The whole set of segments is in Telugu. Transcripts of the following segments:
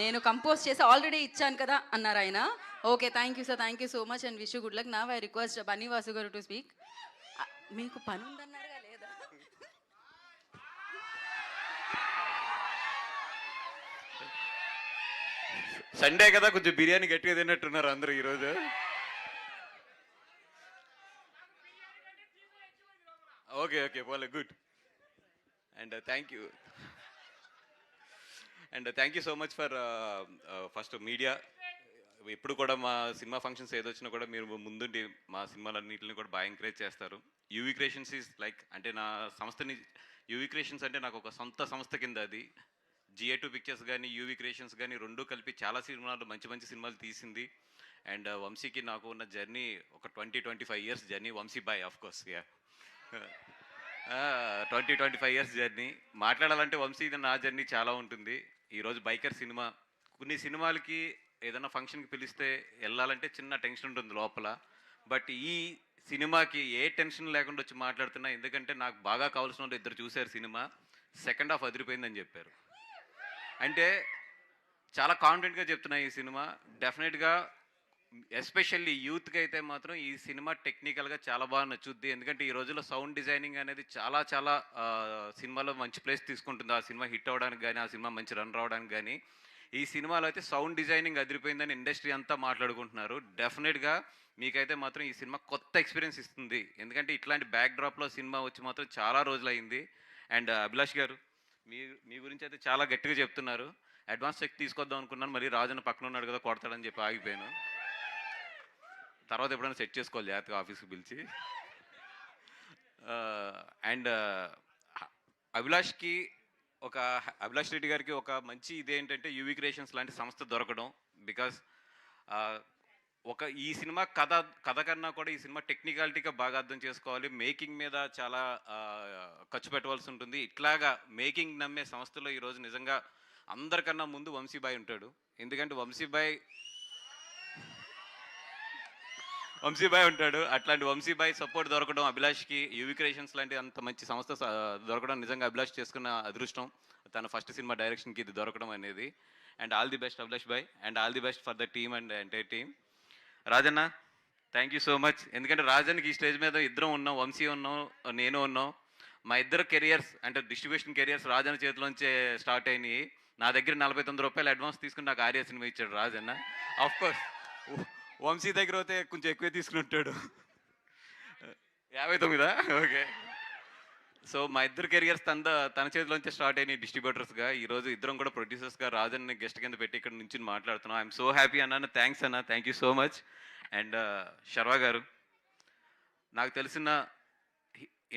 నేను కంపోజ్ చేసి ఆల్రెడీ ఇచ్చాను కదా అన్నారు ఆయన. Okay, thank you sir, thank you so much and wish you good luck. Now I request Bunny Vasu గారు టు స్పీక్. మీకు పని ఉందన్నారుగా లేదా? సండే కదా, కొంచెం బిర్యానీ గట్టిగా తిన్నట్టున్నారు అందరూ ఈరోజు. ఓకే ఓకే, పోలే, good. And thank you so much for first media. ఎప్పుడు కూడా మా సినిమా ఫంక్షన్స్ ఏదొచ్చినా కూడా మీరు ముందుండి మా సినిమాలన్నింటిని కూడా బాగా ఎంకరేజ్ చేస్తారు. యూవీ క్రియేషన్స్ ఈజ్ లైక్, అంటే నా సంస్థని, యూవీ క్రియేషన్స్ అంటే నాకు ఒక సొంత సంస్థ కింద. అది GA2 పిక్చర్స్ కానీ యూవీ క్రియేషన్స్ కానీ రెండు కలిపి చాలా సినిమాలు, మంచి మంచి సినిమాలు తీసింది. అండ్ వంశీకి నాకు ఉన్న జర్నీ ఒక 20-25 ఇయర్స్ జర్నీ. వంశీ బాయ్ of course, yeah. 20-25 years journey. మాట్లాడాలంటే వంశీ నా జర్నీ చాలా ఉంటుంది. ఈరోజు బైకర్ సినిమా, కొన్ని సినిమాలకి ఏదైనా ఫంక్షన్కి పిలిస్తే వెళ్ళాలంటే చిన్న టెన్షన్ ఉంటుంది లోపల. బట్ ఈ సినిమాకి ఏ టెన్షన్ లేకుండా వచ్చి మాట్లాడుతున్నా, ఎందుకంటే నాకు బాగా కావాల్సిన వాళ్ళు ఇద్దరు చూశారు సినిమా. సెకండ్ హాఫ్ అదిరిపోయిందని చెప్పారు. అంటే చాలా కాన్ఫిడెంట్గా చెప్తున్నా, ఈ సినిమా డెఫినెట్గా ఎస్పెషల్లీ యూత్కి అయితే మాత్రం ఈ సినిమా టెక్నికల్గా చాలా బాగా నచ్చుద్ది. ఎందుకంటే ఈ రోజుల్లో సౌండ్ డిజైనింగ్ అనేది చాలా చాలా సినిమాలో మంచి ప్లేస్ తీసుకుంటుంది. ఆ సినిమా హిట్ అవ్వడానికి కానీ, ఆ సినిమా మంచి రన్ రావడానికి కానీ. ఈ సినిమాలో అయితే సౌండ్ డిజైనింగ్ అదిరిపోయిందని ఇండస్ట్రీ అంతా మాట్లాడుకుంటున్నారు. డెఫినెట్గా మీకైతే మాత్రం ఈ సినిమా కొత్త ఎక్స్పీరియన్స్ ఇస్తుంది. ఎందుకంటే ఇట్లాంటి బ్యాక్ డ్రాప్లో సినిమా వచ్చి మాత్రం చాలా రోజులైంది. అండ్ అభిలాష్ గారు, మీ గురించి అయితే చాలా గట్టిగా చెప్తున్నారు. అడ్వాన్స్ చెక్ తీసుకొద్దాం అనుకున్నాను, మరి రాజన్న పక్కన ఉన్నాడు కదా కొడతాడని చెప్పి ఆగిపోయాను. తర్వాత ఎప్పుడైనా సెట్ చేసుకోవాలి జాగ్రత్తగా ఆఫీస్కి పిలిచి. అండ్ అభిలాష్కి, అభిలాష్ రెడ్డి గారికి ఒక మంచి ఇదేంటంటే యూవీ క్రియేషన్స్ లాంటి సంస్థ దొరకడం. బికాస్ ఈ సినిమా కథ కన్నా కూడా ఈ సినిమా టెక్నికాలిటీగా బాగా అర్థం చేసుకోవాలి. మేకింగ్ మీద చాలా ఖర్చు పెట్టవలసి ఉంటుంది. ఇట్లాగా మేకింగ్ నమ్మే సంస్థలో ఈరోజు నిజంగా అందరికన్నా ముందు వంశీబాయ్ ఉంటాడు. ఎందుకంటే వంశీబాయ్ ఉంటాడు. అట్లాంటి వంశీబాయ్ సపోర్ట్ దొరకడం అభిలాష్కి, యూవీ క్రియేషన్స్ లాంటి అంత మంచి సంస్థ దొరకడం నిజంగా అభిలాష్ చేసుకున్న అదృష్టం. తన ఫస్ట్ సినిమా డైరెక్షన్కి ఇది దొరకడం అనేది. And all the best Abhilash బాయ్, and all the best for the team and entire team. Rajanna, thank you so much. ఎందుకంటే రాజన్కి ఈ స్టేజ్ మీద ఇద్దరం ఉన్నాం, వంశీ ఉన్నాం, నేను ఉన్నాం. మా ఇద్దరు కెరియర్స్ అంటే డిస్ట్రిబ్యూషన్ కెరియర్స్ రాజన్న చేతిలోంచే స్టార్ట్ అయినాయి. నా దగ్గర 49 రూపాయలు అడ్వాన్స్ తీసుకుని నాకు ఆర్య సినిమా ఇచ్చాడు రాజన్న. ఆఫ్ కోర్స్ వంశీ దగ్గర అయితే కొంచెం ఎక్కువే తీసుకుని ఉంటాడు. 59? ఓకే. సో మా ఇద్దరు కెరియర్స్ తన చేతిలోంచి స్టార్ట్ అయినాయి డిస్ట్రిబ్యూటర్స్గా. ఈరోజు ఇద్దరం కూడా ప్రొడ్యూసర్స్గా రాజన్ని గెస్ట్ కింద పెట్టి ఇక్కడ నుంచి మాట్లాడుతున్నాం. ఐఎమ్ సో హ్యాపీ అన్న. థ్యాంక్స్ అన్న, thank you so much. And Sharwa garu, నాకు తెలిసిన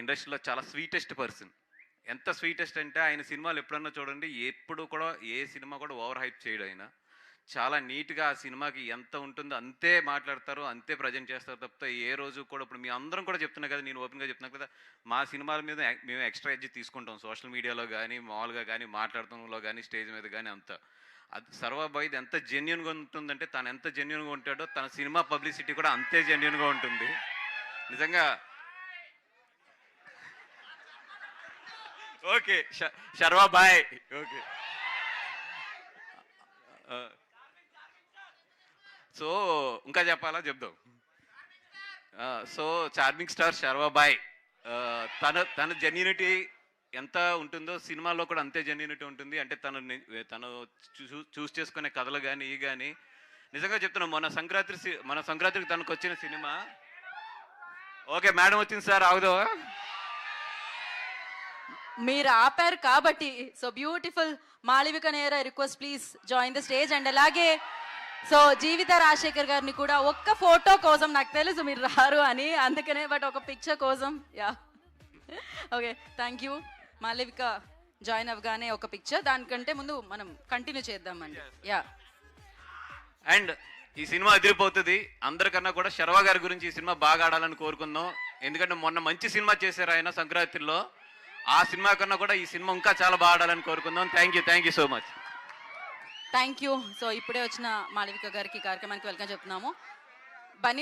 ఇండస్ట్రీలో చాలా స్వీటెస్ట్ పర్సన్. ఎంత స్వీటెస్ట్ అంటే ఆయన సినిమాలు ఎప్పుడన్నా చూడండి, ఎప్పుడు కూడా ఏ సినిమా కూడా ఓవర్ హైప్ చేయడు. ఆయన చాలా నీట్గా ఆ సినిమాకి ఎంత ఉంటుందో అంతే మాట్లాడతారు, అంతే ప్రజెంట్ చేస్తారు తప్పితే ఏ రోజు కూడా. ఇప్పుడు మీ అందరం కూడా చెప్తున్నా కదా, నేను ఓపెన్గా చెప్తున్నాను కదా, మా సినిమాల మీద మేము ఎక్స్ట్రా ఎడ్జ్ తీసుకుంటాం. సోషల్ మీడియాలో కానీ, మామూలుగా కానీ, మాట్లాడటంలో కానీ, స్టేజ్ మీద కానీ అంతా. అది సర్వాబాయిది ఎంత జెన్యున్గా ఉంటుందంటే, తను ఎంత జెన్యున్గా ఉంటాడో తన సినిమా పబ్లిసిటీ కూడా అంతే జెన్యున్గా ఉంటుంది నిజంగా. ఓకే, శర్వా బాయ్. ఓకే. సో ఇంకా చెప్పాలా? చెప్దాం. సో చార్మింగ్ స్టార్ శర్వా బాయ్, తన జెన్యూనిటీ ఎంత ఉంటుందో సినిమాలో కూడా అంతే జెన్యూనిటీ ఉంటుంది. అంటే తను చూస్ చేసుకునే కథలు కానీ ఇవి కానీ నిజంగా చెప్తున్నాం. మన సంక్రాంతికి తనకు వచ్చిన సినిమా. ఓకే, మేడం వచ్చింది సార్, ఆగుదో. మీరు ఆపారు కాబట్టి, సో బ్యూటిఫుల్ మాళవిక నేర, request please join the stage. And అలాగే సో జీవిత రాజశేఖర్ గారిని కూడా ఒక్క ఫోటో కోసం, నాకు తెలుసు మీరు రారు అని, అందుకనే బట్ ఒక పిక్చర్ కోసం. Yeah, okay, thank you. Malavika join అవ్వగానే ఒక పిక్చర్, దానికంటే ముందు మనం కంటిన్యూ చేద్దామండి. యా. అండ్ ఈ సినిమా అదిరిపోతుంది. అందరికన్నా కూడా శర్వా గారి గురించి ఈ సినిమా బాగా ఆడాలని కోరుకుందాం. ఎందుకంటే మొన్న మంచి సినిమా చేశారు ఆయన సంక్రాంతిలో. ఆ సినిమా కన్నా కూడా ఈ సినిమా ఇంకా చాలా బాగా ఆడాలని కోరుకుందాం. Thank you so much. Thank you. So ఇప్పుడే వచ్చిన మాళవిక గారికి కార్యక్రమానికి వెల్కమ్ చెప్తున్నాము. బన్నీ